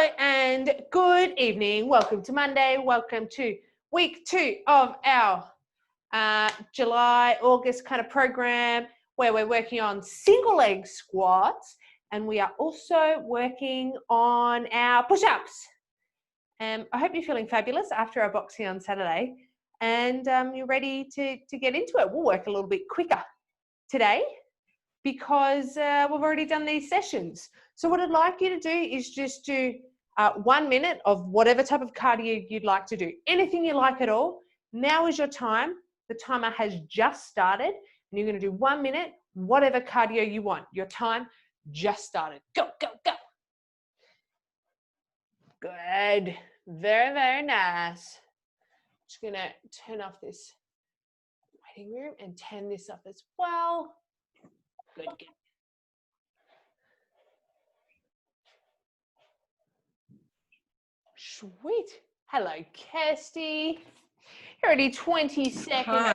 Hello and good evening. Welcome to Monday. Welcome to week 2 of our July-August kind of program where we're working on single leg squats, and we are also working on our push-ups. I hope you're feeling fabulous after our boxing on Saturday, and you're ready to get into it. We'll work a little bit quicker today because we've already done these sessions. So what I'd like you to do is just do 1 minute of whatever type of cardio you'd like to do. Anything you like at all. Now is your time. The timer has just started, and you're going to do 1 minute, whatever cardio you want. Your time just started. Go, go, go. Good. Very, very nice. Just going to turn off this waiting room and turn this up as well. Good, good. Sweet. Hello, Kirsty. You're already 20 seconds.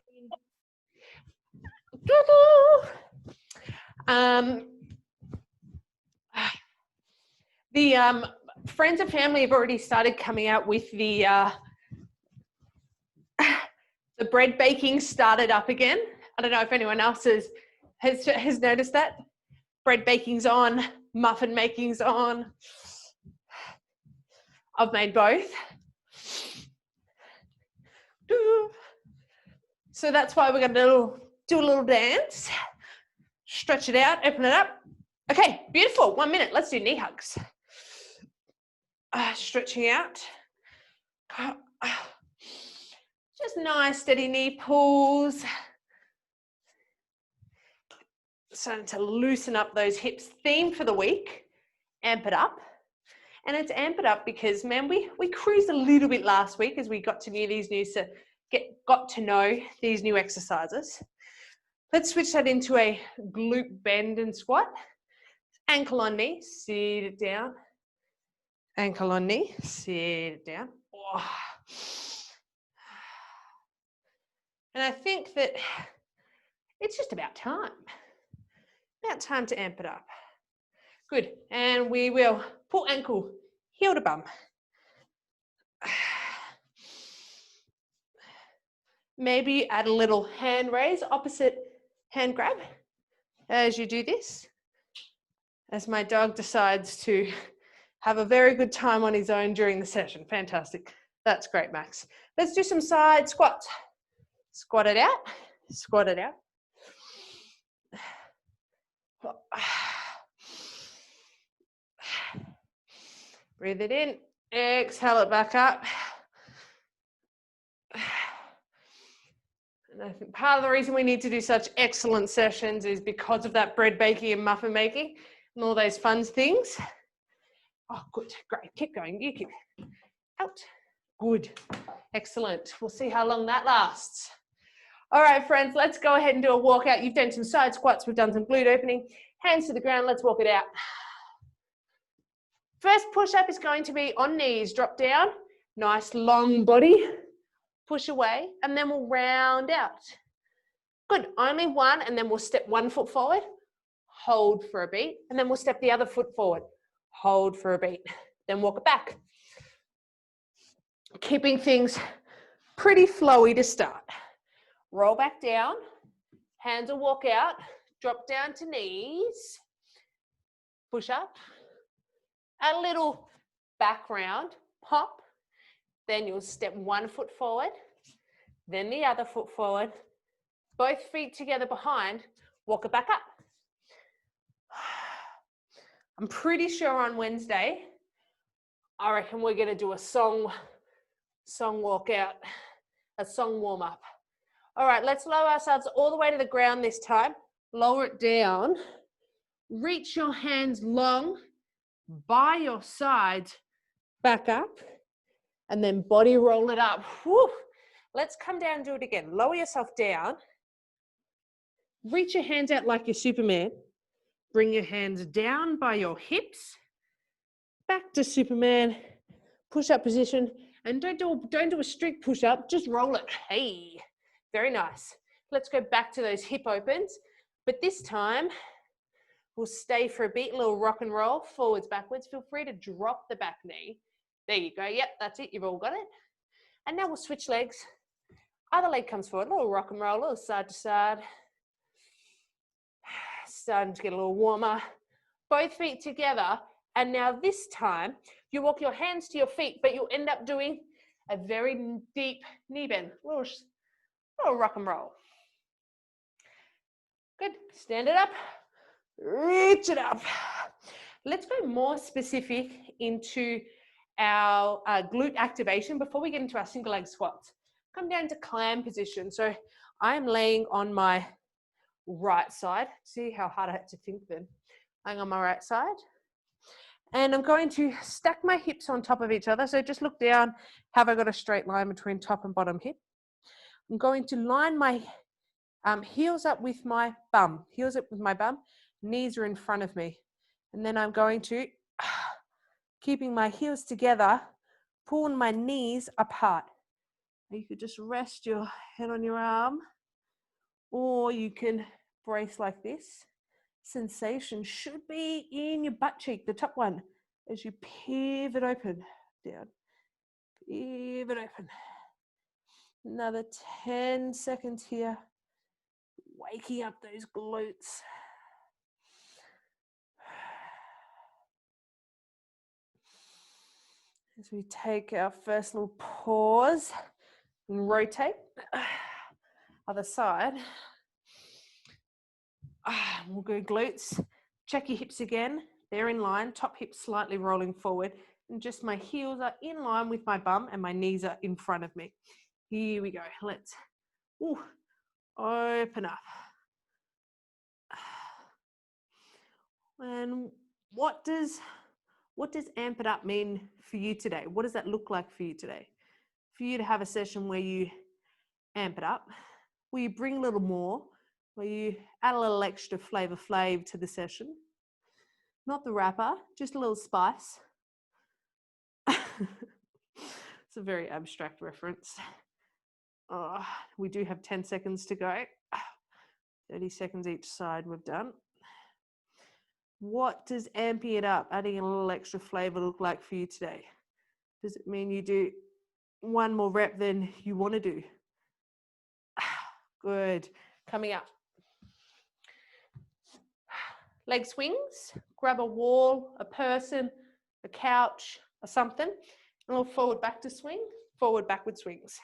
The friends and family have already started coming out with the bread baking started up again. I don't know if anyone else has noticed that. Bread baking's on, muffin making's on. I've made both. So that's why we're going to do a little dance. Stretch it out, open it up. Okay, beautiful. 1 minute. Let's do knee hugs. Stretching out. Just nice, steady knee pulls. Starting to loosen up those hips. Theme for the week, amp it up. And it's amp it up because, man, we cruised a little bit last week as we got to know these new exercises. Let's switch that into a glute bend and squat. Ankle on knee, sit it down. Ankle on knee, sit it down. Oh. And I think that it's just about time. About time to amp it up. Good. And we will pull ankle, heel to bum. Maybe add a little hand raise, opposite hand grab as you do this. As my dog decides to have a very good time on his own during the session. Fantastic. That's great, Max. Let's do some side squats. Squat it out. Squat it out. Breathe it in. Exhale it back up. And I think part of the reason we need to do such excellent sessions is because of that bread baking and muffin making and all those fun things. Oh, good, great, keep going, you keep out. Good, excellent. We'll see how long that lasts. All right, friends, let's go ahead and do a walkout. You've done some side squats, we've done some glute opening. Hands to the ground, let's walk it out. First push-up is going to be on knees, drop down, nice long body. Push away, and then we'll round out. Good, only one, and then we'll step 1 foot forward, hold for a beat, and then we'll step the other foot forward, hold for a beat, then walk it back. Keeping things pretty flowy to start. Roll back down, hands will walk out, drop down to knees, push up, a little back round, pop. Then you'll step 1 foot forward, then the other foot forward, both feet together behind, walk it back up. I'm pretty sure on Wednesday, I reckon we're going to do a song walkout, a song warm up. All right, let's lower ourselves all the way to the ground this time. Lower it down. Reach your hands long by your sides, back up. And then body roll it up. Whew. Let's come down and do it again. Lower yourself down. Reach your hands out like you're Superman. Bring your hands down by your hips. Back to Superman. Push-up position. And don't do a strict push-up. Just roll it. Hey, very nice. Let's go back to those hip opens. But this time, We'll stay for a bit, a little rock and roll, forwards, backwards. Feel free to drop the back knee. There you go. Yep, that's it. You've all got it. And now we'll switch legs. Other leg comes forward, a little rock and roll, a little side to side. Starting to get a little warmer. Both feet together. And now this time, you walk your hands to your feet, but you'll end up doing a very deep knee bend. A little rock and roll. Good. Stand it up. Reach it up. Let's go more specific into our glute activation before we get into our single leg squats. Come down to clam position. So I'm laying on my right side. See how hard I had to think then. Laying on my right side. And I'm going to stack my hips on top of each other. So just look down. Have I got a straight line between top and bottom hip? I'm going to line my heels up with my bum. Heels up with my bum. Knees are in front of me. And then I'm going to, keeping my heels together, pull my knees apart. You could just rest your head on your arm, or you can brace like this. Sensation should be in your butt cheek, the top one, as you pivot open, down, pivot open. Another 10 seconds here, waking up those glutes. As we take our first little pause and rotate, other side. We'll go glutes, check your hips again, they're in line, top hips slightly rolling forward, and just my heels are in line with my bum and my knees are in front of me. Here we go, let's open up. And what does amp it up mean for you today? What does that look like for you today? For you to have a session where you amp it up, where you bring a little more, where you add a little extra flavor to the session. Not the wrapper, just a little spice. It's a very abstract reference. We do have 10 seconds to go. 30 seconds each side we've done. What does amping it up, adding a little extra flavor look like for you today? Does it mean you do one more rep than you want to do? Good. Coming up. Leg swings. Grab a wall, a person, a couch, or something. A little forward back to swing, forward backward swings.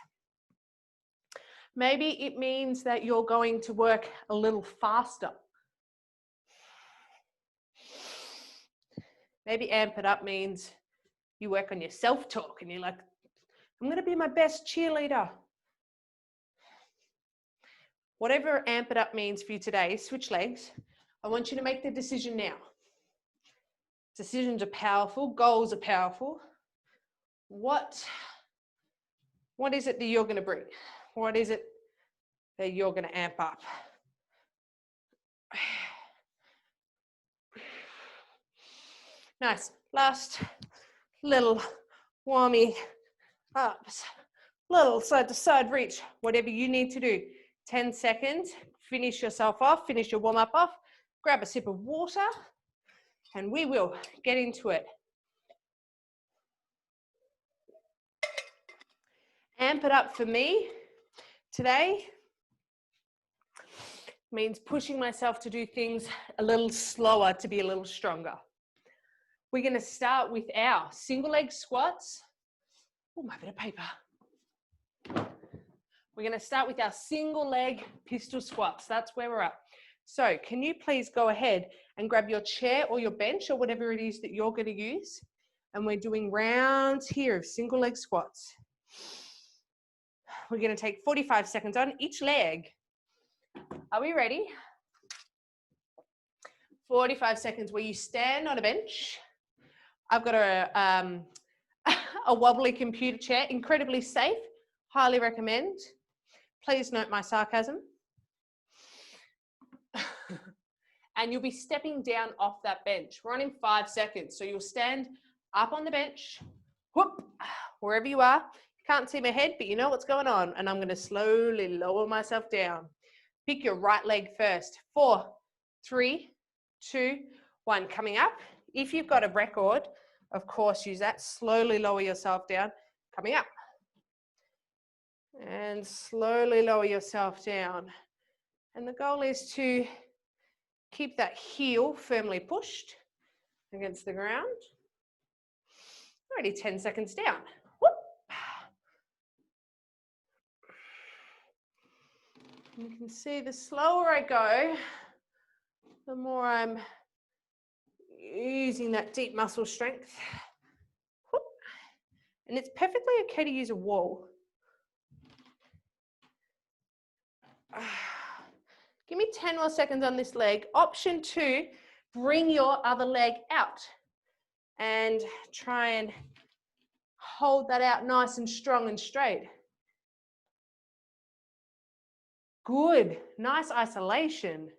Maybe it means that you're going to work a little faster. Maybe amp it up means you work on your self-talk and you're like, I'm going to be my best cheerleader. Whatever amp it up means for you today, switch legs. I want you to make the decision now. Decisions are powerful, goals are powerful. What is it that you're going to bring? What is it that you're going to amp up? Nice. Last little warming ups. Little side to side reach. Whatever you need to do. 10 seconds. Finish yourself off. Finish your warm up off. Grab a sip of water. And we will get into it. Amp it up for me today means pushing myself to do things a little slower to be a little stronger. We're going to start with our single leg squats. Oh, my bit of paper. We're going to start with our single leg pistol squats. That's where we're at. So can you please go ahead and grab your chair or your bench or whatever it is that you're going to use. And we're doing rounds here of single leg squats. We're going to take 45 seconds on each leg. Are we ready? 45 seconds where you stand on a bench. I've got a wobbly computer chair, incredibly safe, highly recommend. Please note my sarcasm. And you'll be stepping down off that bench. We're on in 5 seconds. So you'll stand up on the bench, whoop, wherever you are. You can't see my head, but you know what's going on. And I'm going to slowly lower myself down. Pick your right leg first. 4, 3, 2, 1. Coming up. If you've got a record, of course, use that. Slowly lower yourself down. Coming up. And slowly lower yourself down. And the goal is to keep that heel firmly pushed against the ground. Already 10 seconds down. Whoop. You can see the slower I go, the more I'm using that deep muscle strength. Whoop. And it's perfectly okay to use a wall. Give me 10 more seconds on this leg. Option 2, bring your other leg out and try and hold that out nice and strong and straight. Good, nice isolation.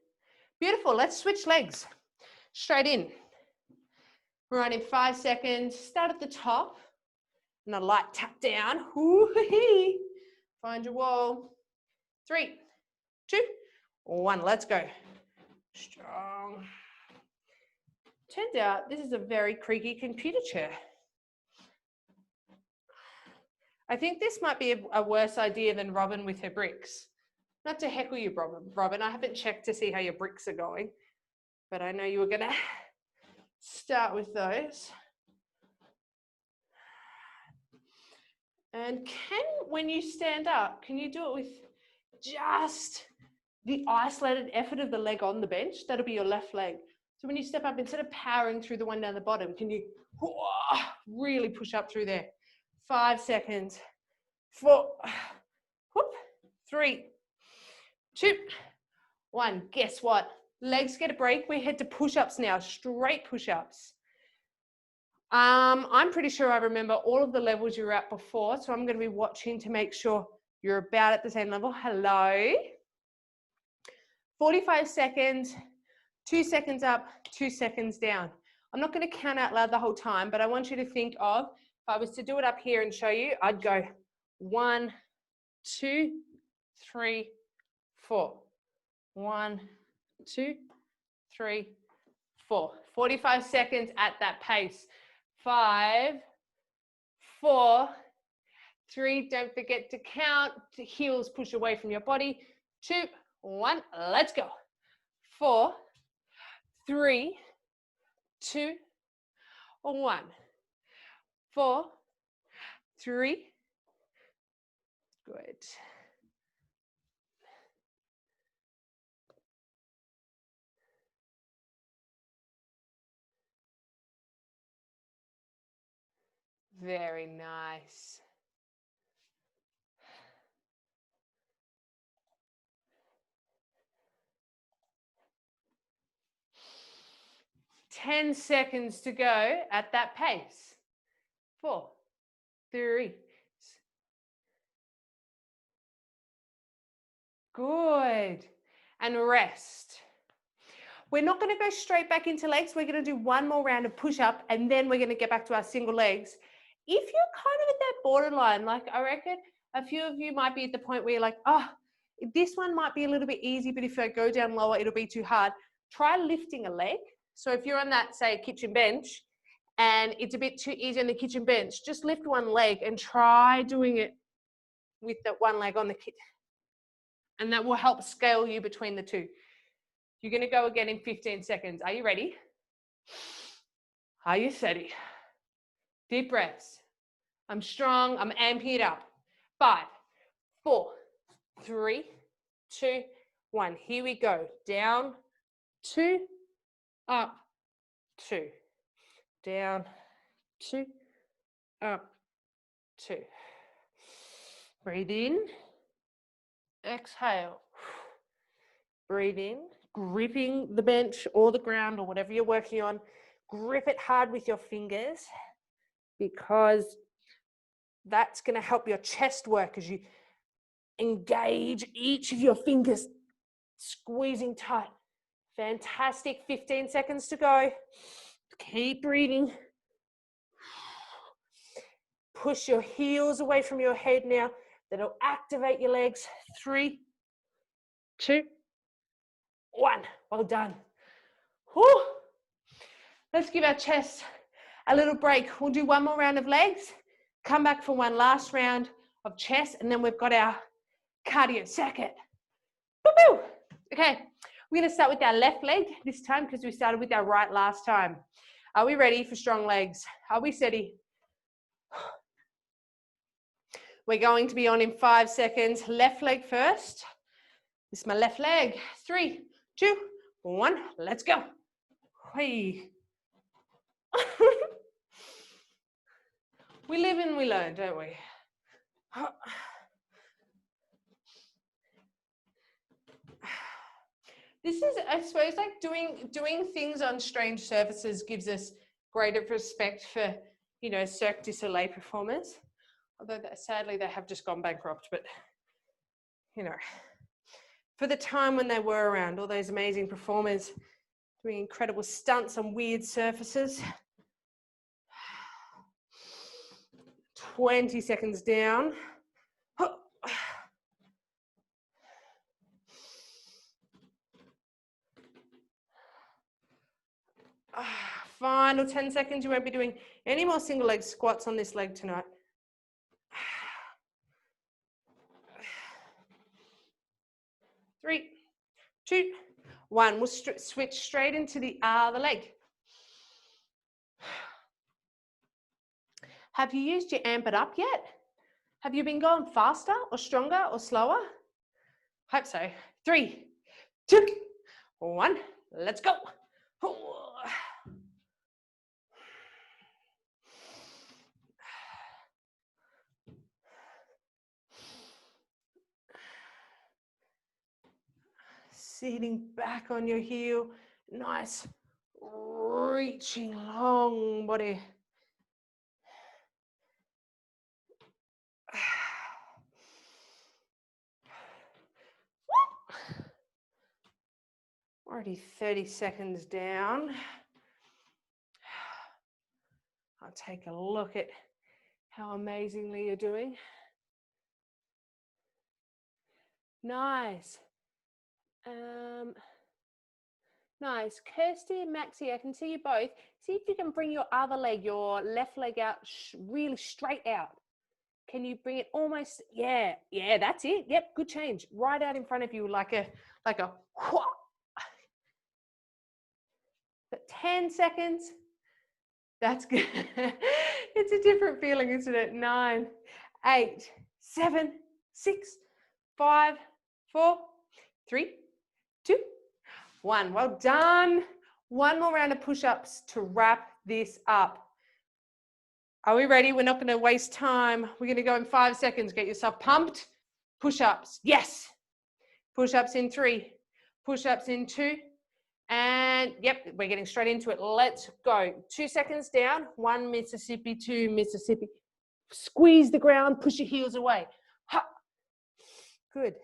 Beautiful, let's switch legs. Straight in. We're on in 5 seconds. Start at the top and a light tap down. Woo-hee. Find your wall. 3, 2, 1, let's go. Strong. Turns out this is a very creaky computer chair. I think this might be a worse idea than Robin with her bricks. Not to heckle you, Robin. I haven't checked to see how your bricks are going, but I know you were gonna start with those. And when you stand up, can you do it with just the isolated effort of the leg on the bench? That'll be your left leg. So when you step up, instead of powering through the one down the bottom, can you really push up through there? 5 seconds. 4, whoop, 3, 2, 1. Guess what? Legs get a break. We head to push-ups now, straight push-ups. I'm pretty sure I remember all of the levels you were at before, so I'm going to be watching to make sure you're about at the same level. Hello. 45 seconds, 2 seconds up, 2 seconds down. I'm not going to count out loud the whole time, but I want you to think of, if I was to do it up here and show you, I'd go 1, 2, 3, 4. 1, 2, 3, 4. 45 seconds at that pace. 5, 4, 3. Don't forget to count. The heels push away from your body. 2, 1. Let's go. 4, 3, 2, 1. 4, 3. Good. Very nice. Ten seconds to go at that pace. 4, 3. Good. And rest. We're not going to go straight back into legs. We're going to do one more round of push-up, and then we're going to get back to our single legs. If you're kind of at that borderline, like I reckon a few of you might be at the point where you're like, oh, this one might be a little bit easy, but if I go down lower, it'll be too hard. Try lifting a leg. So if you're on that, say, kitchen bench, and it's a bit too easy on the kitchen bench, just lift one leg and try doing it with that one leg on the kitchen. And that will help scale you between the two. You're going to go again in 15 seconds. Are you ready? Are you steady? Deep breaths. I'm strong. I'm amping it up. 5, 4, 3, 2, 1. Here we go. Down, 2, up, 2. Down, 2, up, 2. Breathe in. Exhale. Breathe in. Gripping the bench or the ground or whatever you're working on. Grip it hard with your fingers, because that's going to help your chest work as you engage each of your fingers, squeezing tight. Fantastic. 15 seconds to go. Keep breathing. Push your heels away from your head now. That'll activate your legs. 3, 2, 1. Well done. Whew. Let's give our chest a little break. We'll do one more round of legs, come back for one last round of chest, and then we've got our cardio circuit. Woo-hoo. Okay, we're going to start with our left leg this time because we started with our right last time. Are we ready for strong legs? Are we steady? We're going to be on in 5 seconds. Left leg first. This is my left leg. 3, 2, 1. Let's go. Hey. We live and we learn, don't we? This is, I suppose, like doing things on strange surfaces gives us greater respect for, you know, Cirque du Soleil performers. Although sadly they have just gone bankrupt, but you know, for the time when they were around, all those amazing performers doing incredible stunts on weird surfaces. 20 seconds down. Final 10 seconds. You won't be doing any more single leg squats on this leg tonight. 3, 2, 1. We'll switch straight into the other leg. Have you used your Amp It Up yet? Have you been going faster or stronger or slower? Hope so. 3, 2, 1. Let's go. Sitting back on your heel. Nice. Reaching long body. Already 30 seconds down. I'll take a look at how amazingly you're doing. Nice. Nice. Kirsty and Maxie, I can see you both. See if you can bring your other leg, your left leg out really straight out. Can you bring it almost, yeah, that's it. Yep, good change. Right out in front of you like a but 10 seconds. That's good. It's a different feeling, isn't it? 9, 8, 7, 6, 5, 4, 3, 2, 1. Well done. One more round of push-ups to wrap this up. Are we ready? We're not going to waste time. We're going to go in 5 seconds. Get yourself pumped. Push-ups. Yes. Push-ups in 3. Push-ups in 2. And yep, we're getting straight into it. Let's go. 2 seconds down. 1 Mississippi, 2 Mississippi. Squeeze the ground. Push your heels away. Ha. Good.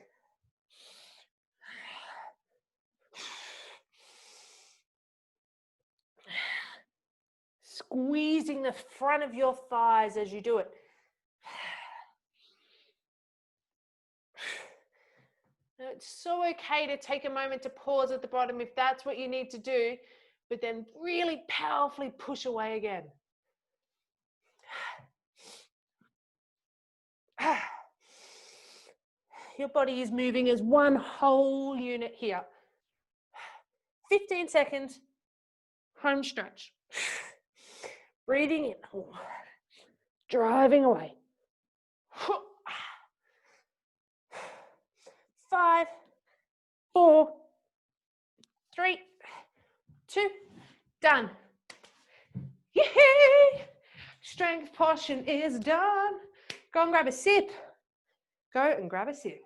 Squeezing the front of your thighs as you do it. Now, it's so okay to take a moment to pause at the bottom if that's what you need to do, but then really powerfully push away again. Your body is moving as one whole unit here. 15 seconds, home stretch. Breathing in, driving away. 5, 4, 3, 2, done. Yay! Strength portion is done. Go and grab a sip. Go and grab a sip.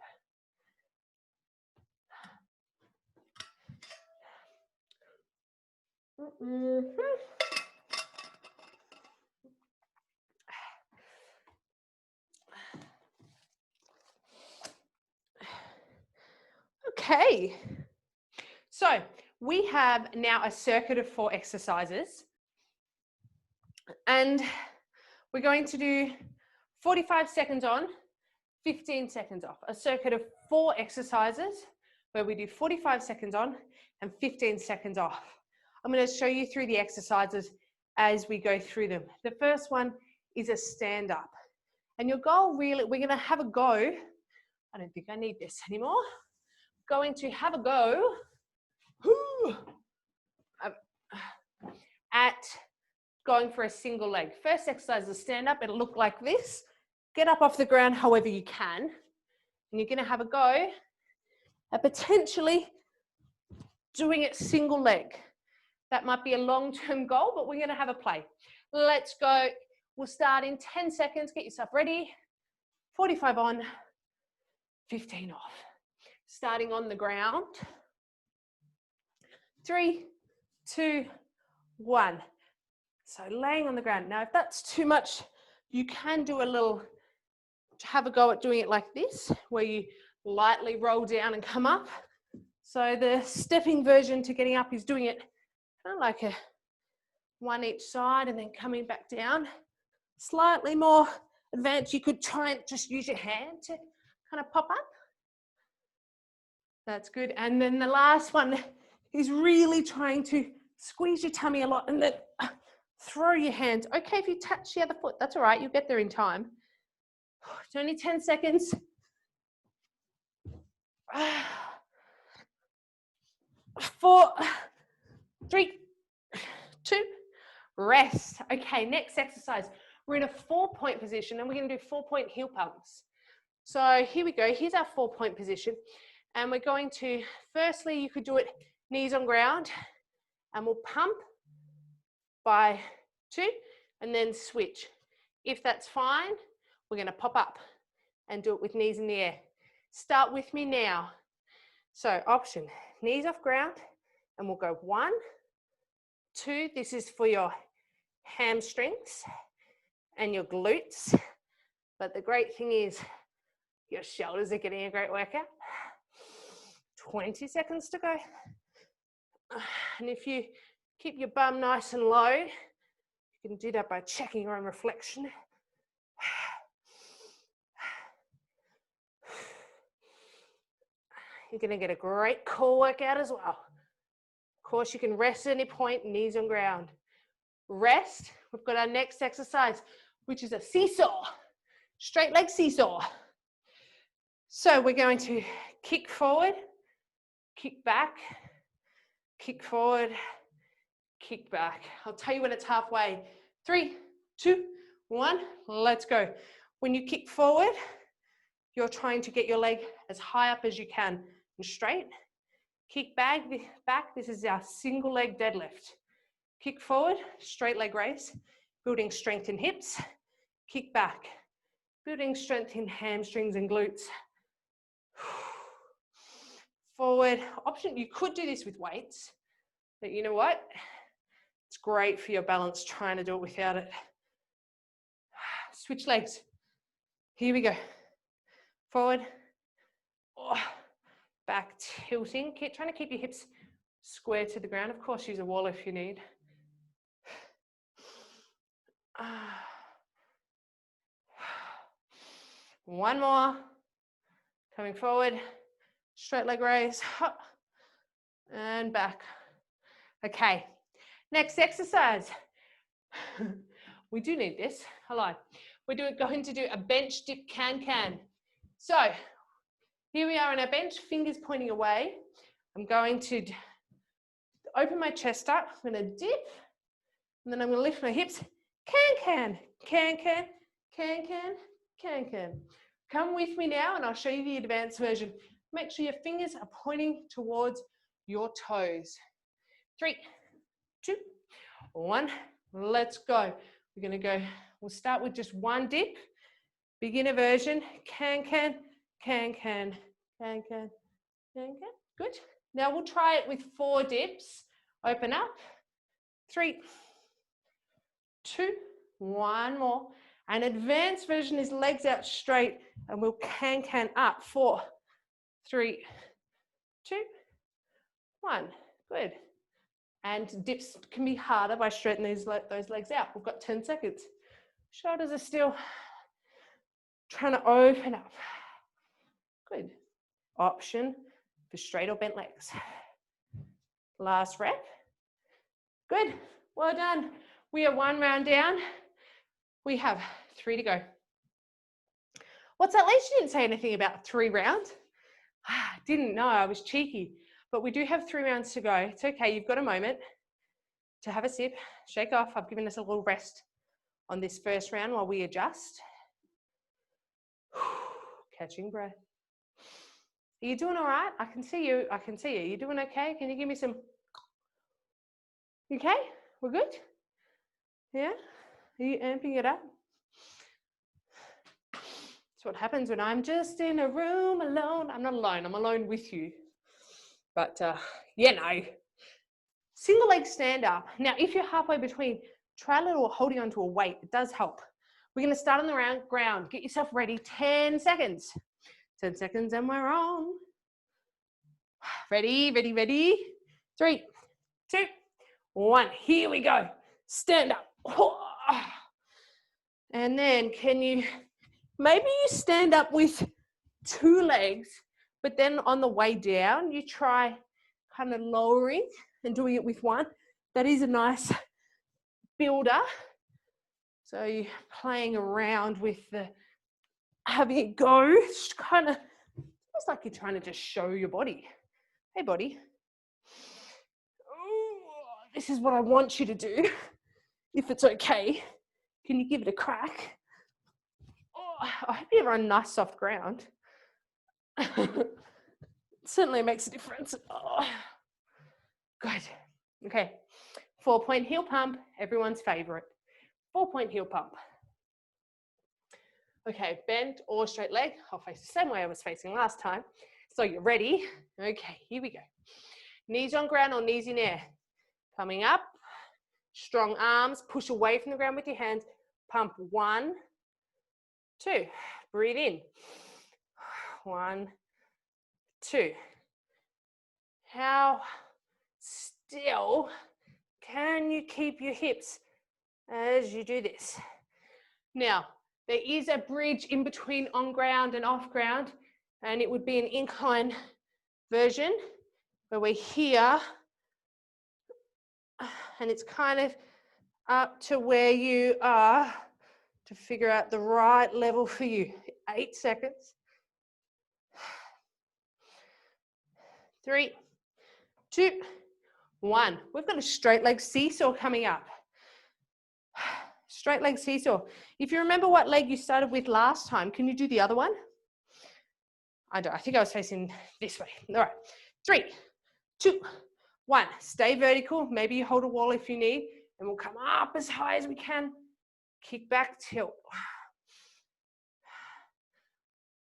Okay, so we have now a circuit of 4 exercises, and we're going to do 45 seconds on, 15 seconds off. A circuit of 4 exercises where we do 45 seconds on and 15 seconds off. I'm going to show you through the exercises as we go through them. The first one is a stand up. And your goal really, we're going to have a go. I don't think I need this anymore. Going to have a go at going for a single leg. First exercise is a stand up. It'll look like this. Get up off the ground however you can. And you're going to have a go at potentially doing it single leg. That might be a long-term goal, but we're going to have a play. Let's go. We'll start in 10 seconds. Get yourself ready. 45 on, 15 off. Starting on the ground. 3, 2, 1. So laying on the ground. Now, if that's too much, you can do a little, have a go at doing it like this, where you lightly roll down and come up. So the stepping version to getting up is doing it kind of like a one each side and then coming back down. Slightly more advanced, you could try and just use your hand to kind of pop up. That's good. And then the last one is really trying to squeeze your tummy a lot and then throw your hands. Okay, if you touch the other foot, that's all right. You'll get there in time. It's only 10 seconds. 4, 3, 2, rest. Okay, next exercise. We're in a 4-point position and we're going to do 4-point heel pumps. So here we go. Here's our 4-point position. And we're going to, firstly, you could do it knees on ground and we'll pump by 2 and then switch. If that's fine, we're going to pop up and do it with knees in the air. Start with me now. So option, knees off ground, and we'll go 1, 2. This is for your hamstrings and your glutes. But the great thing is your shoulders are getting a great workout. 20 seconds to go. And if you keep your bum nice and low, you can do that by checking your own reflection. You're going to get a great core workout as well. Of course, you can rest at any point, knees on ground. Rest. We've got our next exercise, which is a seesaw, straight leg seesaw. So we're going to kick forward, kick back, kick forward, kick back. I'll tell you when it's halfway. 3, 2, 1, let's go. When you kick forward, you're trying to get your leg as high up as you can and straight. Kick back, this is our single leg deadlift. Kick forward, straight leg raise, building strength in hips. Kick back, building strength in hamstrings and glutes. Forward, option, you could do this with weights, but you know what? It's great for your balance trying to do it without it. Switch legs. Here we go. Forward, back tilting. Trying to keep your hips square to the ground. Of course, use a wall if you need. One more. Coming forward, straight leg raise, and back. Okay, next exercise. We do need this. Hello. We're going to do a bench dip can. So here we are on our bench, fingers pointing away. I'm going to open my chest up. I'm going to dip, and then I'm going to lift my hips. Can. Come with me now, and I'll show you the advanced version. Make sure your fingers are pointing towards your toes. 3, 2, 1. Let's go. We're going to go. We'll start with just one dip. Beginner version. Can. Good. Now we'll try it with 4 dips. Open up. 3, 2, 1 more. An advanced version is legs out straight, and we'll can up. 4, 3, 2, 1. Good. And dips can be harder by straightening those legs out. We've got 10 seconds. Shoulders are still trying to open up. Good. Option for straight or bent legs. Last rep. Good. Well done. We are 1 round down. We have 3 to go. What's that? At least you didn't say anything about 3 rounds. Didn't know, I was cheeky. But we do have 3 rounds to go. It's okay, you've got a moment to have a sip, shake off. I've given us a little rest on this first round while we adjust. Catching breath. Are you doing all right? I can see you. I can see you. You doing okay? Can you give me some? Okay? We're good? Yeah? Are you amping it up? That's what happens when I'm just in a room alone. I'm not alone. I'm alone with you. But yeah, no. Single leg stand up. Now, if you're halfway between, try a little holding onto a weight. It does help. We're going to start on the ground. Get yourself ready. 10 seconds. 10 seconds and we're on. Ready, ready, ready. 3, 2, 1. Here we go. Stand up. And then can you, maybe you stand up with 2 legs, but then on the way down, you try kind of lowering and doing it with 1. That is a nice builder. So you're playing around with the, having it go, it's kind of, almost like you're trying to just show your body. Hey, body. Oh, this is what I want you to do. If it's okay, can you give it a crack? Oh, I hope you're on nice soft ground. Certainly makes a difference. Oh, good. Okay. 4-point heel pump, everyone's favorite. 4-point heel pump. Okay, bent or straight leg. I'll face the same way I was facing last time. So you're ready. Okay, here we go. Knees on ground or knees in air. Coming up. Strong arms. Push away from the ground with your hands. Pump 1, 2. Breathe in. 1, 2. How still can you keep your hips as you do this? Now, there is a bridge in between on ground and off ground, and it would be an incline version where we're here, and it's kind of up to where you are to figure out the right level for you. 8 seconds. 3, 2, 1. We've got a straight leg seesaw coming up. Straight leg seesaw. If you remember what leg you started with last time, can you do the other one? I think I was facing this way. All right. 3, 2, 1. Stay vertical. Maybe you hold a wall if you need, and we'll come up as high as we can. Kick back, tilt.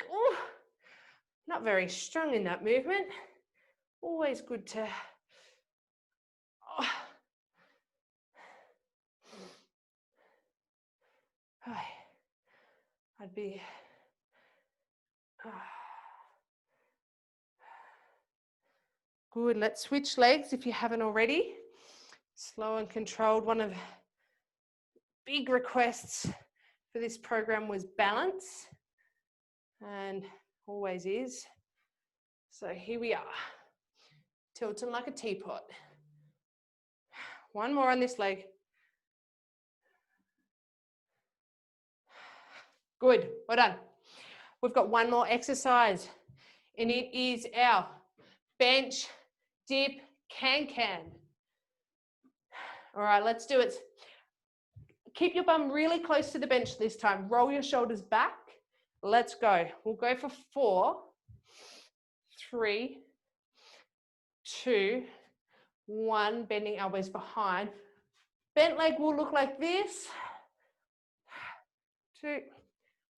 Ooh, not very strong in that movement. Always good to... Oh. I'd be... Good, let's switch legs if you haven't already. Slow and controlled. One of the big requests for this program was balance, and always is. So here we are, tilting like a teapot. One more on this leg. Good, well done. We've got one more exercise, and it is our bench dip can. All right, let's do it. Keep your bum really close to the bench this time. Roll your shoulders back. Let's go. We'll go for 4, 3, 2, 1. Bending elbows behind. Bent leg will look like this. 2,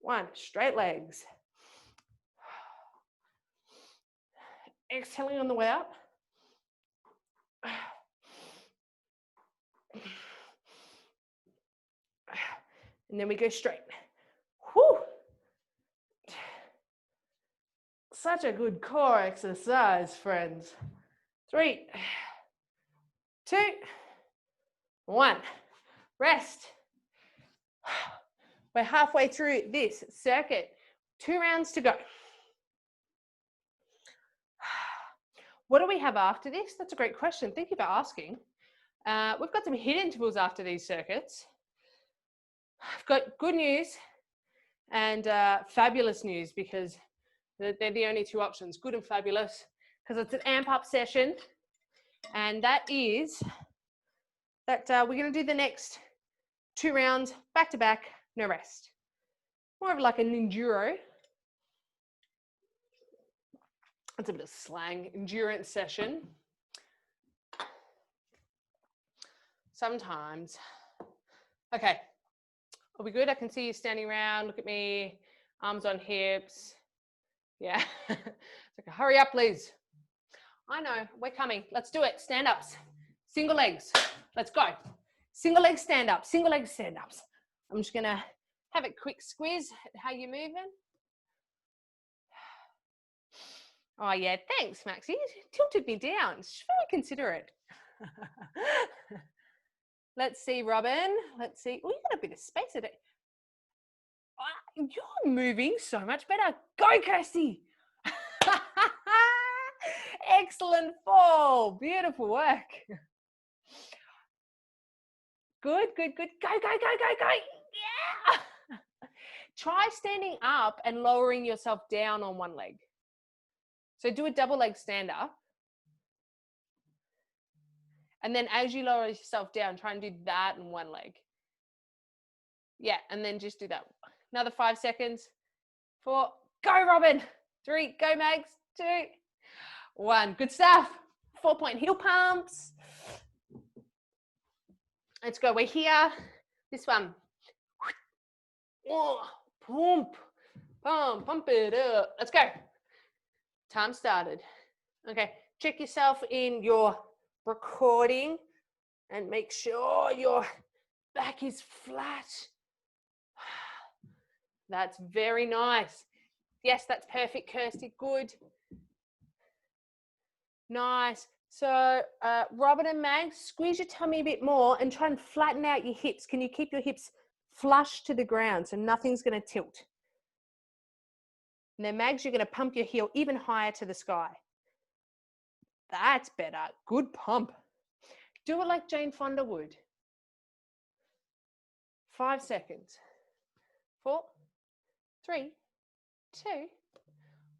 1. Straight legs. Exhaling on the way up. And then we go straight. Whew. Such a good core exercise, friends. 3, 2, 1. Rest. We're halfway through this circuit. 2 rounds to go. What do we have after this? That's a great question. Thank you for asking. We've got some HIIT intervals after these circuits. I've got good news and fabulous news, because they're the only two options, good and fabulous, because it's an amp up session. And that is that we're going to do the next 2 rounds back to back, no rest. More of like an enduro. That's a bit of slang, endurance session. Sometimes. Okay, are we good? I can see you standing around. Look at me, arms on hips. Yeah, it's like, hurry up, please. I know, we're coming. Let's do it. Stand-ups, single legs. Let's go. Single leg stand-ups, single leg stand-ups. I'm just gonna have a quick squeeze at how you're moving. Oh yeah, thanks, Maxie. You tilted me down. It's very considerate. Let's see, Robin. Let's see. Oh, you got a bit of space at it. Oh, you're moving so much better. Go, Kirsty. Excellent fall. Beautiful work. Good, good, good. Go, go, go, go, go. Yeah. Try standing up and lowering yourself down on one leg. So do a double leg stand up. And then as you lower yourself down, try and do that in one leg. Yeah, and then just do that. Another 5 seconds. 4, go, Robin. 3, go, Mags. 2, 1. Good stuff. 4-point heel pumps. Let's go. We're here. This one. Oh, pump. Pump it up. Let's go. Time started. Okay, check yourself in your recording and make sure your back is flat. That's very nice. Yes, that's perfect, Kirsty. Good. Nice. So, Robin and Mag, squeeze your tummy a bit more and try and flatten out your hips. Can you keep your hips flush to the ground so nothing's going to tilt? And then, Mags, you're going to pump your heel even higher to the sky. That's better. Good pump. Do it like Jane Fonda would. 5 seconds. 4, 3, 2,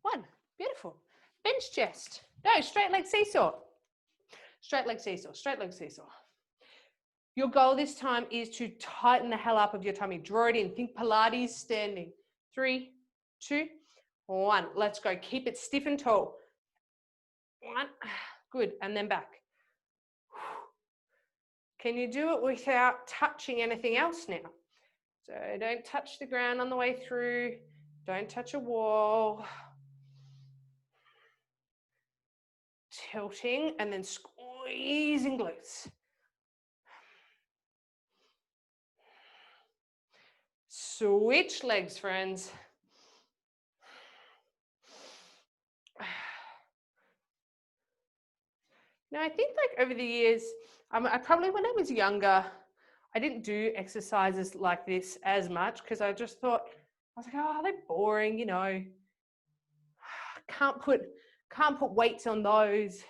1. Beautiful. Bench chest. No, straight leg seesaw. Straight leg seesaw. Straight leg seesaw. Your goal this time is to tighten the hell up of your tummy. Draw it in. Think Pilates standing. 3, 2, 1. Let's go. Keep it stiff and tall. 1. Good. And then back. Can you do it without touching anything else now? So don't touch the ground on the way through. Don't touch a wall. Tilting and then squeezing glutes. Switch legs, friends. Now, I think like over the years, I probably, when I was younger, I didn't do exercises like this as much because I just thought, I was like, oh, they're boring, you know. Can't put weights on those.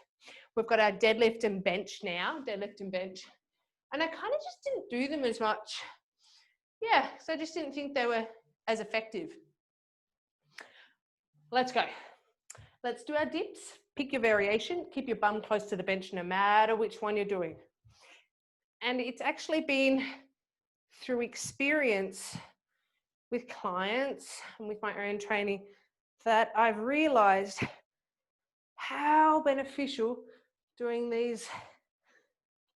We've got our deadlift and bench now, deadlift and bench. And I kind of just didn't do them as much. Yeah, so I just didn't think they were as effective. Let's go. Let's do our dips. Pick your variation. Keep your bum close to the bench no matter which one you're doing. And it's actually been through experience with clients and with my own training that I've realized how beneficial doing these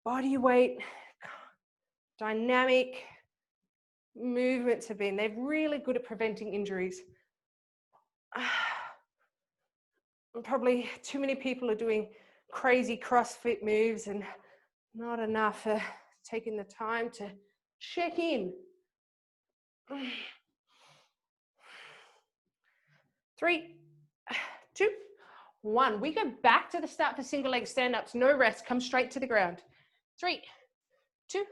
body weight dynamic movements have been. They're really good at preventing injuries. Probably too many people are doing crazy CrossFit moves and not enough taking the time to check in. 3, 2, 1. We go back to the start for single leg stand-ups. No rest. Come straight to the ground. 3, 2,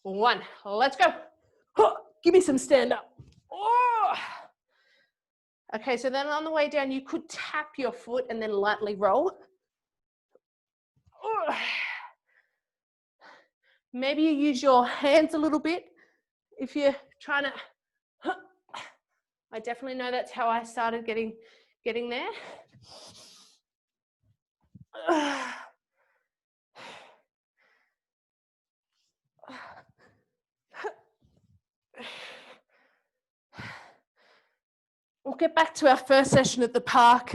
1. Let's go. Give me some stand-up. Oh. Okay, so then on the way down, you could tap your foot and then lightly roll. Oh. Maybe you use your hands a little bit if you're trying to. I definitely know that's how I started getting there. We'll get back to our first session at the park.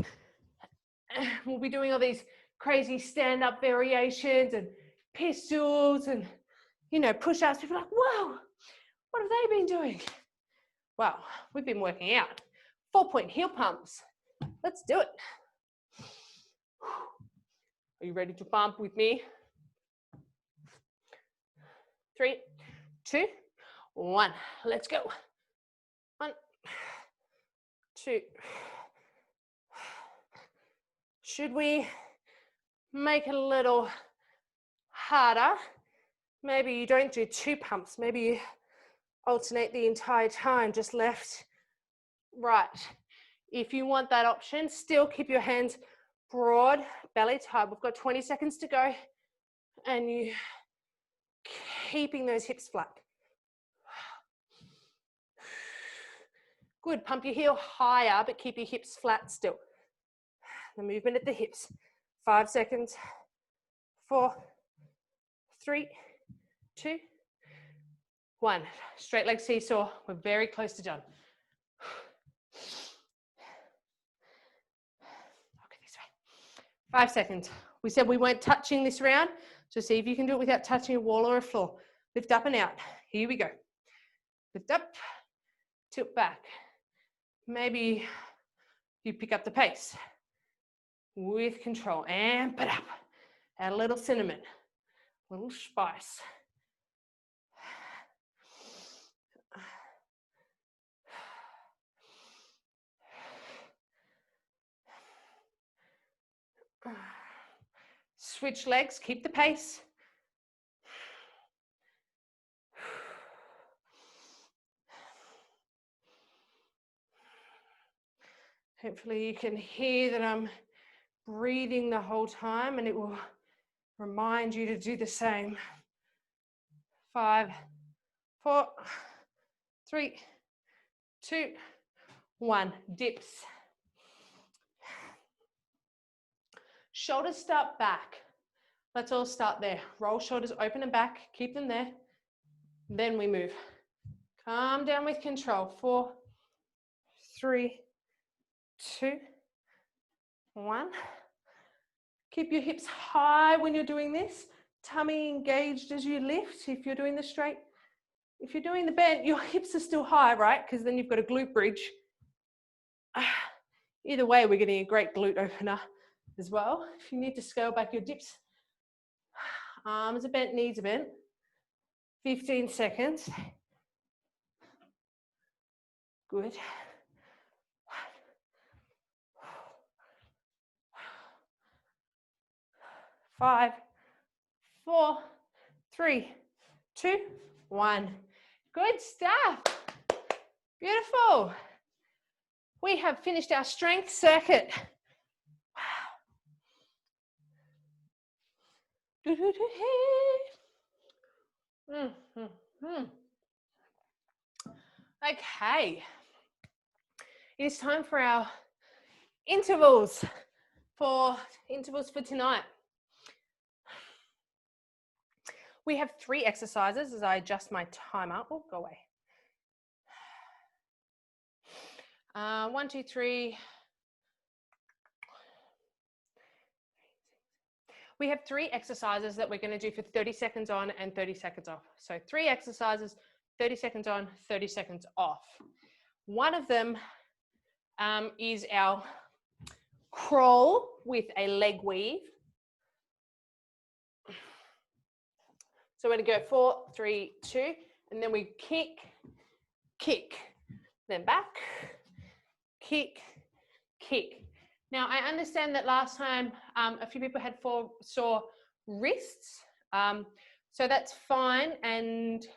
We'll be doing all these crazy stand-up variations and pistols and, you know, push-ups. People are like, whoa, what have they been doing? Well, we've been working out. 4-point heel pumps. Let's do it. Are you ready to pump with me? 3, 2, 1. Let's go. 1, 2. Should we make it a little harder? Maybe you don't do 2 pumps. Maybe you alternate the entire time, just left, right. If you want that option, still keep your hands broad, belly tight. We've got 20 seconds to go, and you keeping those hips flat. Good, pump your heel higher, but keep your hips flat still. The movement at the hips. 5 seconds. 4, 3, 2, 1. Straight leg seesaw. We're very close to done. Okay, this way. 5 seconds. We said we weren't touching this round, so see if you can do it without touching a wall or a floor. Lift up and out. Here we go. Lift up, tilt back. Maybe you pick up the pace with control. Amp it up. Add a little cinnamon, a little spice. Switch legs, keep the pace. Hopefully you can hear that I'm breathing the whole time, and it will remind you to do the same. 5, 4, 3, 2, 1. Dips. Shoulders start back. Let's all start there. Roll shoulders open and back. Keep them there. Then we move. Calm down with control. 4, 3, 2, 1. Keep your hips high when you're doing this. Tummy engaged as you lift. If you're doing the straight, if you're doing the bend, your hips are still high, right? Because then you've got a glute bridge. Either way, we're getting a great glute opener as well. If you need to scale back your dips, arms are bent, knees are bent. 15 seconds. Good. 5, 4, 3, 2, 1. Good stuff. Beautiful. We have finished our strength circuit. Okay. It's time for our intervals for tonight. We have 3 exercises as I adjust my timer. Oh, go away. 1, 2, 3. We have 3 exercises that we're going to do for 30 seconds on and 30 seconds off. So 3 exercises, 30 seconds on, 30 seconds off. One of them is our crawl with a leg weave. So we're going to go 4, 3, 2, and then we kick, kick, then back, kick, kick. Now, I understand that last time a few people had sore wrists, so that's fine, and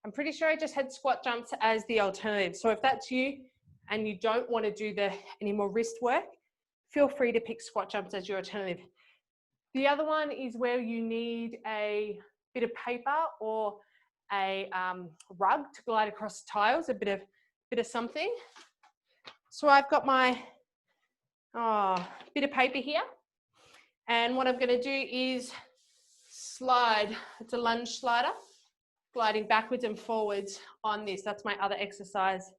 I'm pretty sure I just had squat jumps as the alternative. So if that's you and you don't want to do any more wrist work, feel free to pick squat jumps as your alternative. The other one is where you need a bit of paper or a rug to glide across the tiles, a bit of something. So I've got my bit of paper here, and what I'm going to do is slide. It's a lunge slider, gliding backwards and forwards on this. That's my other exercise.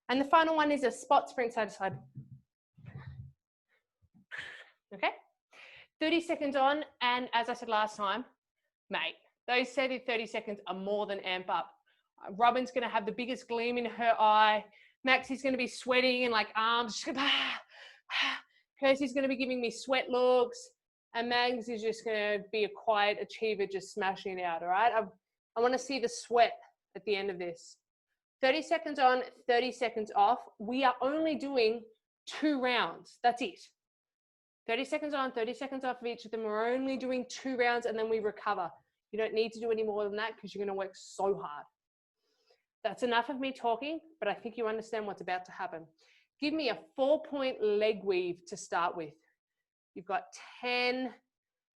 And the final one is a spot sprint side to side. Okay, 30 seconds on, and as I said last time, mate, those 30 seconds are more than amp up. Robin's going to have the biggest gleam in her eye. Maxie's going to be sweating and like arms. Kirsty's going to be giving me sweat looks. And Mags is just going to be a quiet achiever, just smashing it out, all right? I want to see the sweat at the end of this. 30 seconds on, 30 seconds off. We are only doing 2 rounds. That's it. 30 seconds on, 30 seconds off of each of them. We're only doing 2 rounds and then we recover. You don't need to do any more than that because you're going to work so hard. That's enough of me talking, but I think you understand what's about to happen. Give me a 4-point leg weave to start with. You've got 10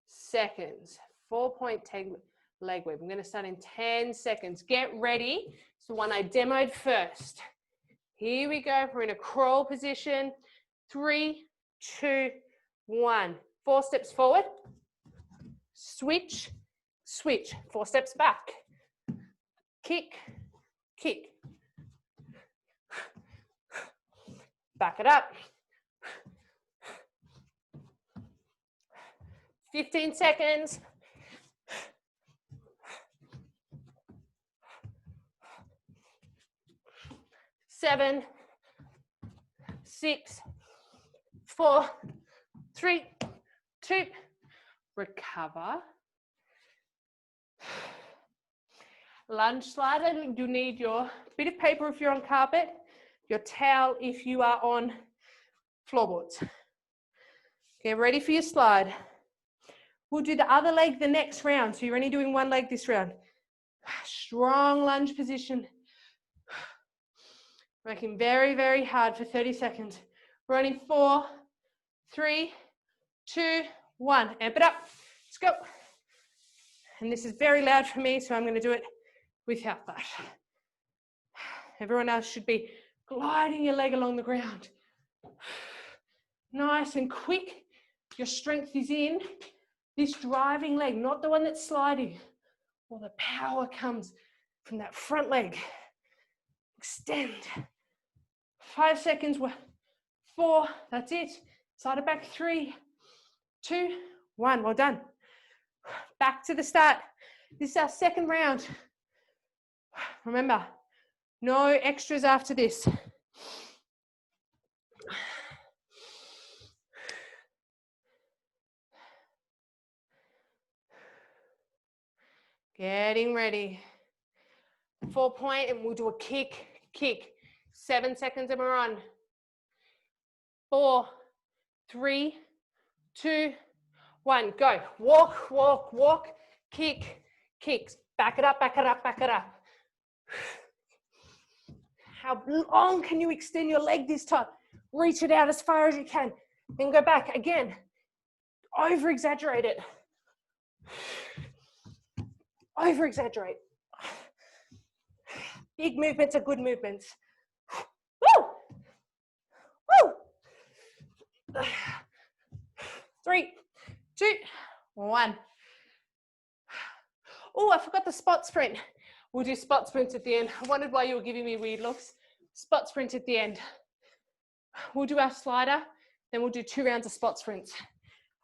seconds. 4-point leg weave. I'm going to start in 10 seconds. Get ready. It's the one I demoed first. Here we go. We're in a crawl position. 3, 2, 1. 4 steps forward. Switch, switch. 4 steps back. Kick, kick. Back it up. 15 seconds. 7, 6, 4, 3, 2, recover. Lunge slider, you need your bit of paper if you're on carpet, your towel if you are on floorboards. Get ready for your slide. We'll do the other leg the next round. So you're only doing 1 leg this round. Strong lunge position. Working very, very hard for 30 seconds. Running 4, 3, 2, 1. Amp it up. Let's go. And this is very loud for me, so I'm going to do it without that. Everyone else should be gliding your leg along the ground. Nice and quick. Your strength is in this driving leg, not the one that's sliding. All the power comes from that front leg. Extend. 5 seconds. 4. That's it. Side it back. 3, 2, 1. Well done. Back to the start. This is our second round. Remember, no extras after this. Getting ready. 4-point, and we'll do a kick, kick. 7 seconds and we're on. 4, 3, 2, 1. Go. Walk, walk, walk. Kick, kicks. Back it up, back it up, back it up. How long can you extend your leg this time? Reach it out as far as you can. Then go back again. Over exaggerate it. Over exaggerate. Big movements are good movements. Woo! Woo! 3, 2, 1. Oh, I forgot the spot sprint. We'll do spot sprints at the end. I wondered why you were giving me weird looks. Spot sprint at the end. We'll do our slider, then we'll do 2 rounds of spot sprints.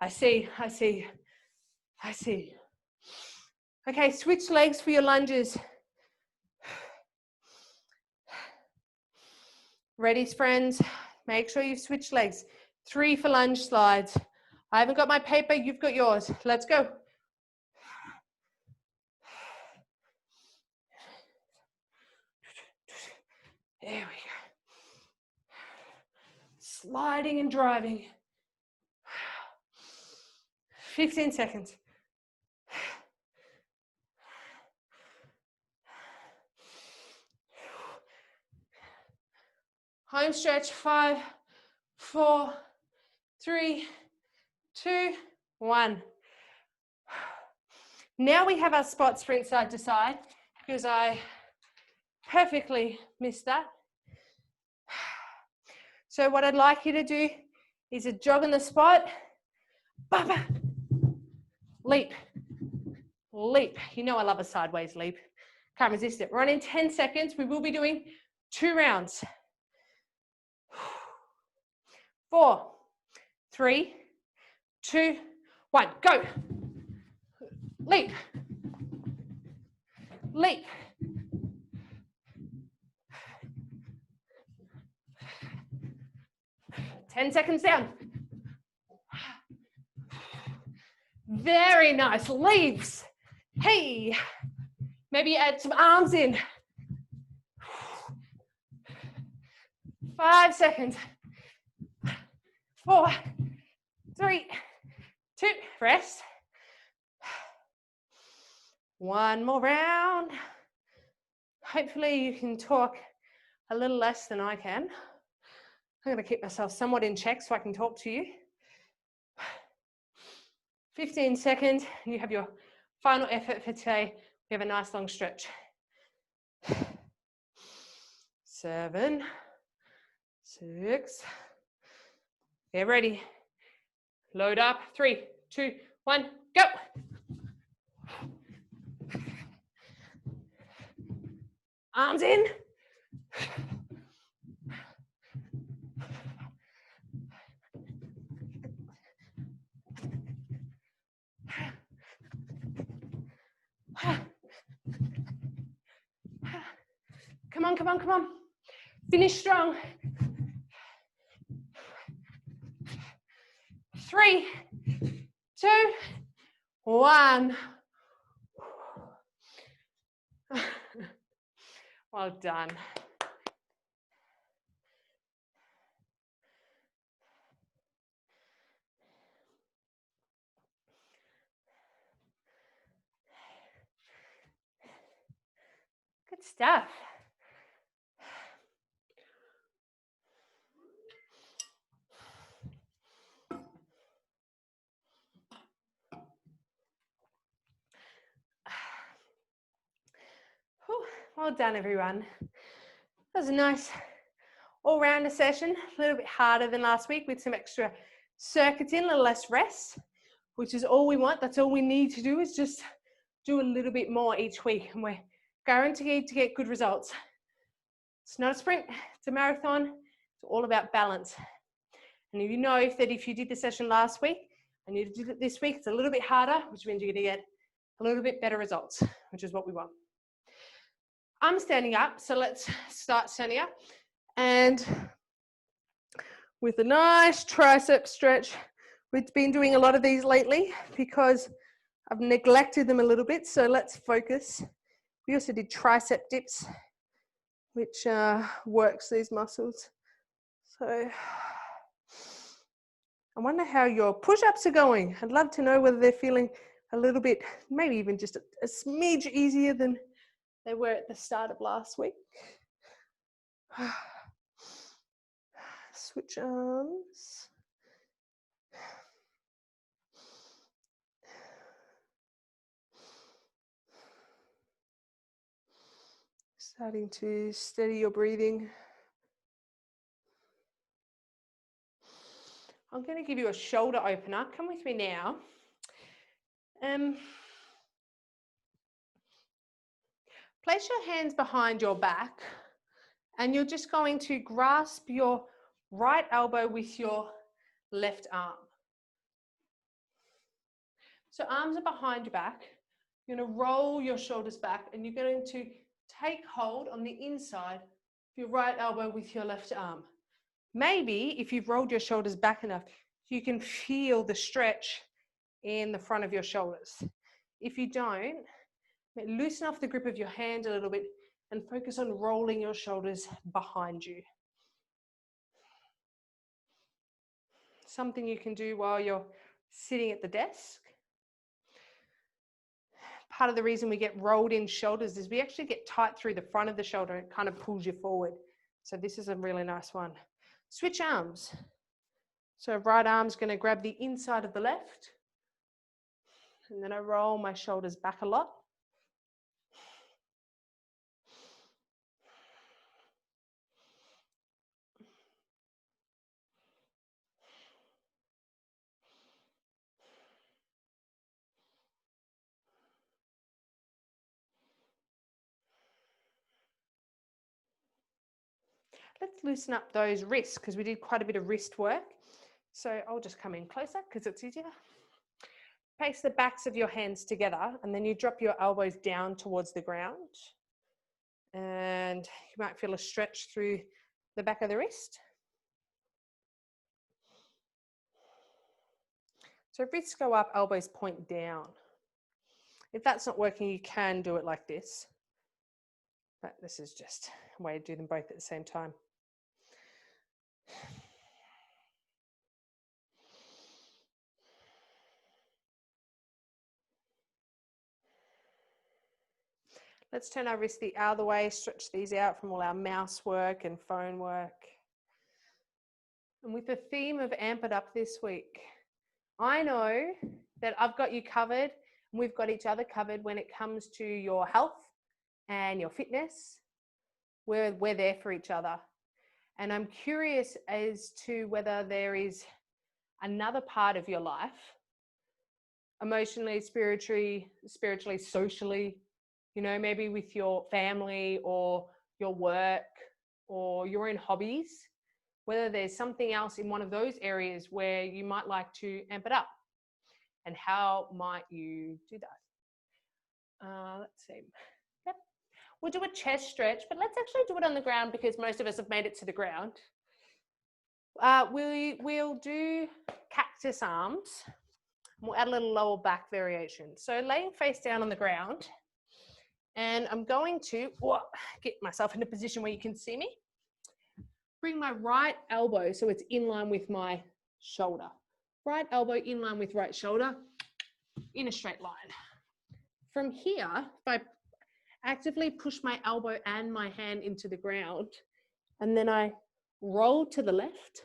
I see, I see, I see. Okay, switch legs for your lunges. Ready, friends? Make sure you've switched legs. 3 for lunge slides. I haven't got my paper, you've got yours. Let's go. There we go. Sliding and driving. 15 seconds. Home stretch. 5, 4, 3, 2, 1. Now we have our spot sprint side to side because I perfectly missed that. So what I'd like you to do is a jog on the spot, ba-ba, leap, leap. You know I love a sideways leap. Can't resist it. We're on in 10 seconds. We will be doing 2 rounds. 4, 3, 2, 1, go. Leap, leap. 10 seconds down. Very nice, leaps. Hey, maybe add some arms in. 5 seconds. 4, 3, 2, rest. 1 more round. Hopefully you can talk a little less than I can. I'm going to keep myself somewhat in check so I can talk to you. 15 seconds, and you have your final effort for today. We have a nice long stretch. 7, 6. Get ready. Load up. 3, 2, 1, go. Arms in. Come on, come on, come on. Finish strong. 3, 2, 1. Well done. Good stuff. Well done, everyone. That was a nice all-rounder session, a little bit harder than last week with some extra circuits in, a little less rest, which is all we want. That's all we need to do, is just do a little bit more each week, and we're guaranteed to get good results. It's not a sprint, it's a marathon. It's all about balance. And you know that if you did the session last week and you did it this week, it's a little bit harder, which means you're going to get a little bit better results, which is what we want. I'm standing up, so let's start standing up. And with a nice tricep stretch, we've been doing a lot of these lately because I've neglected them a little bit, so let's focus. We also did tricep dips, which works these muscles. So I wonder how your push-ups are going. I'd love to know whether they're feeling a little bit, maybe even just a smidge easier than they were at the start of last week. Switch arms. Starting to steady your breathing. I'm going to give you a shoulder opener. Come with me now. Place your hands behind your back, and you're just going to grasp your right elbow with your left arm. So arms are behind your back. You're going to roll your shoulders back, and you're going to take hold on the inside of your right elbow with your left arm. Maybe if you've rolled your shoulders back enough, you can feel the stretch in the front of your shoulders. If you don't, loosen off the grip of your hand a little bit and focus on rolling your shoulders behind you. Something you can do while you're sitting at the desk. Part of the reason we get rolled in shoulders is we actually get tight through the front of the shoulder. It kind of pulls you forward. So this is a really nice one. Switch arms. So right arm's going to grab the inside of the left, And then I roll my shoulders back a lot. Let's loosen up those wrists because we did quite a bit of wrist work. So I'll just come in closer because it's easier. Place the backs of your hands together and then you drop your elbows down towards the ground. And you might feel a stretch through the back of the wrist. So if wrists go up, elbows point down. If that's not working, you can do it like this. But this is just a way to do them both at the same time. Let's turn our wrists the other way, stretch these out from all our mouse work and phone work. And with the theme of Amp It Up this week, I know that I've got you covered and we've got each other covered when it comes to your health and your fitness. We're there for each other. And I'm curious as to whether there is another part of your life, emotionally, spiritually, socially, you know, maybe with your family or your work or your own hobbies, whether there's something else in one of those areas where you might like to amp it up. And how might you do that? Let's see. Yep. We'll do a chest stretch, but let's actually do it on the ground because most of us have made it to the ground. We'll do cactus arms. We'll add a little lower back variation. So laying face down on the ground, and I'm going to get myself in a position where you can see me. Bring my right elbow so it's in line with my shoulder. Right elbow in line with right shoulder in a straight line. From here, if I actively push my elbow and my hand into the ground, and then I roll to the left.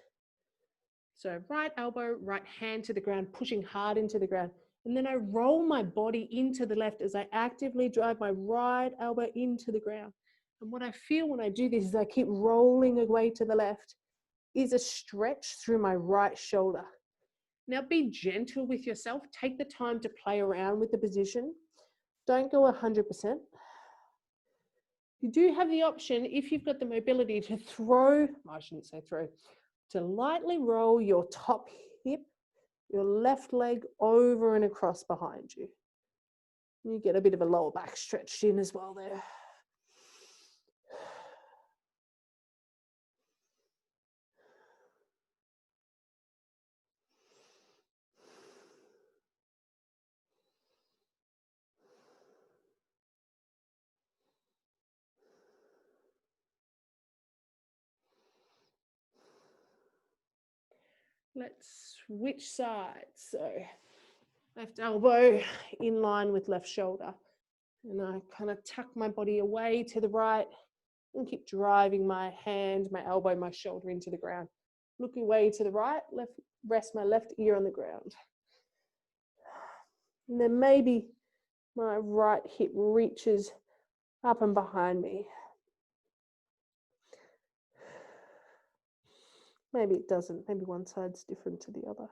So right elbow, right hand to the ground, pushing hard into the ground. And then I roll my body into the left as I actively drive my right elbow into the ground. And what I feel when I do this is I keep rolling away to the left is a stretch through my right shoulder. Now be gentle with yourself. Take the time to play around with the position. Don't go 100%. You do have the option, if you've got the mobility, to throw, I shouldn't say throw, to lightly roll your top hip, your left leg over and across behind you. You get a bit of a lower back stretched in as well there. Let's switch sides. So left elbow in line with left shoulder. And I kind of tuck my body away to the right and keep driving my hand, my elbow, my shoulder into the ground. Looking away to the right, rest my left ear on the ground. And then maybe my right hip reaches up and behind me. Maybe it doesn't. Maybe one side's different to the other.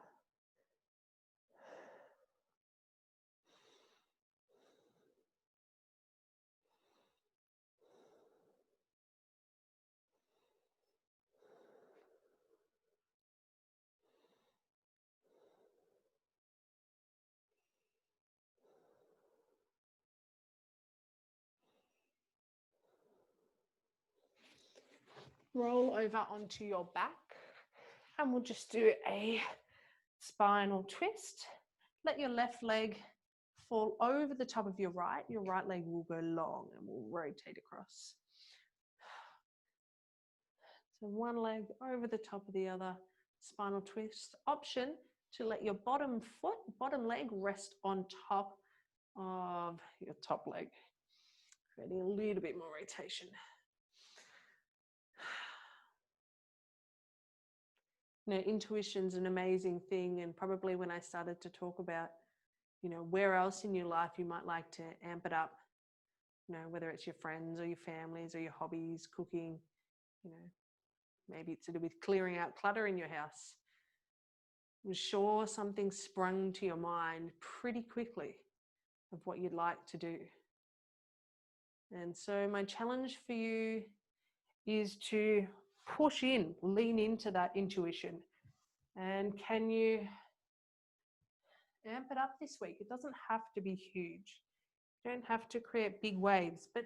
Roll over onto your back and we'll just do a spinal twist. Let your left leg fall over the top of your right leg will go long and we'll rotate across. So one leg over the top of the other, spinal twist. Option to let your bottom leg rest on top of your top leg, creating a little bit more rotation. You know, intuition's an amazing thing, and probably when I started to talk about you know, where else in your life you might like to amp it up, you know, whether it's your friends or your families or your hobbies, cooking, you know, maybe it's to do with clearing out clutter in your house. I'm sure something sprung to your mind pretty quickly of what you'd like to do. And so my challenge for you is to push in, lean into that intuition. And can you amp it up this week? It doesn't have to be huge. You don't have to create big waves, but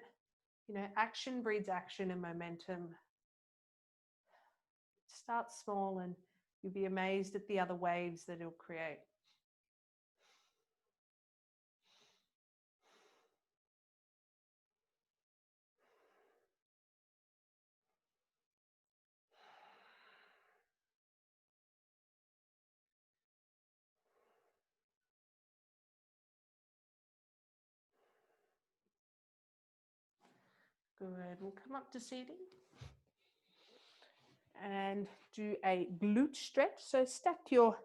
you know, action breeds action and momentum. Start small and you'll be amazed at the other waves that it'll create. Good. We'll come up to seating and do a glute stretch. So stack your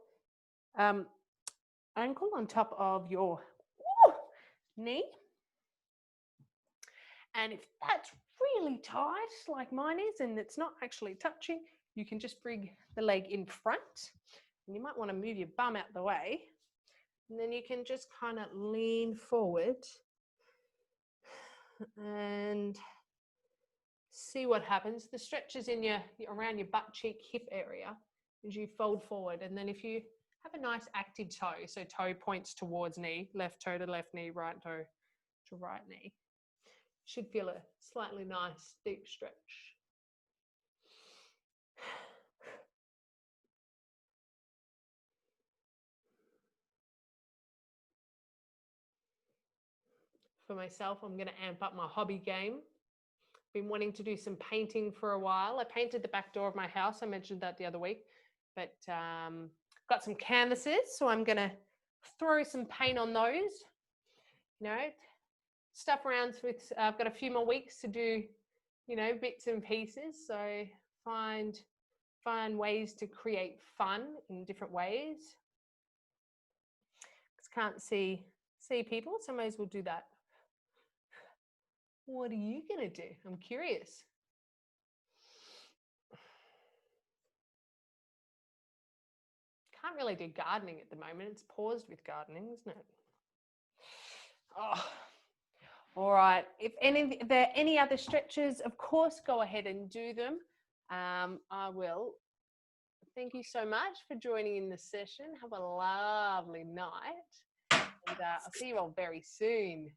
ankle on top of your knee. And if that's really tight, like mine is, and it's not actually touching, you can just bring the leg in front. And you might want to move your bum out the way. And then you can just kind of lean forward and see what happens. The stretch is in your around your butt cheek hip area as you fold forward. And then if you have a nice active toe, so toe points towards knee, left toe to left knee, right toe to right knee, should feel a slightly nice deep stretch. For myself, I'm going to amp up my hobby game. Been wanting to do some painting for a while. I painted the back door of my house. I mentioned that the other week, but got some canvases, so I'm going to throw some paint on those. You know, stuff around with. I've got a few more weeks to do, you know, bits and pieces. So find ways to create fun in different ways. Because can't see people, so may as well do that. What are you going to do? I'm curious. Can't really do gardening at the moment. It's paused with gardening, isn't it? Oh, all right. If there are any other stretches, of course, go ahead and do them. I will. Thank you so much for joining in this session. Have a lovely night. And I'll see you all very soon.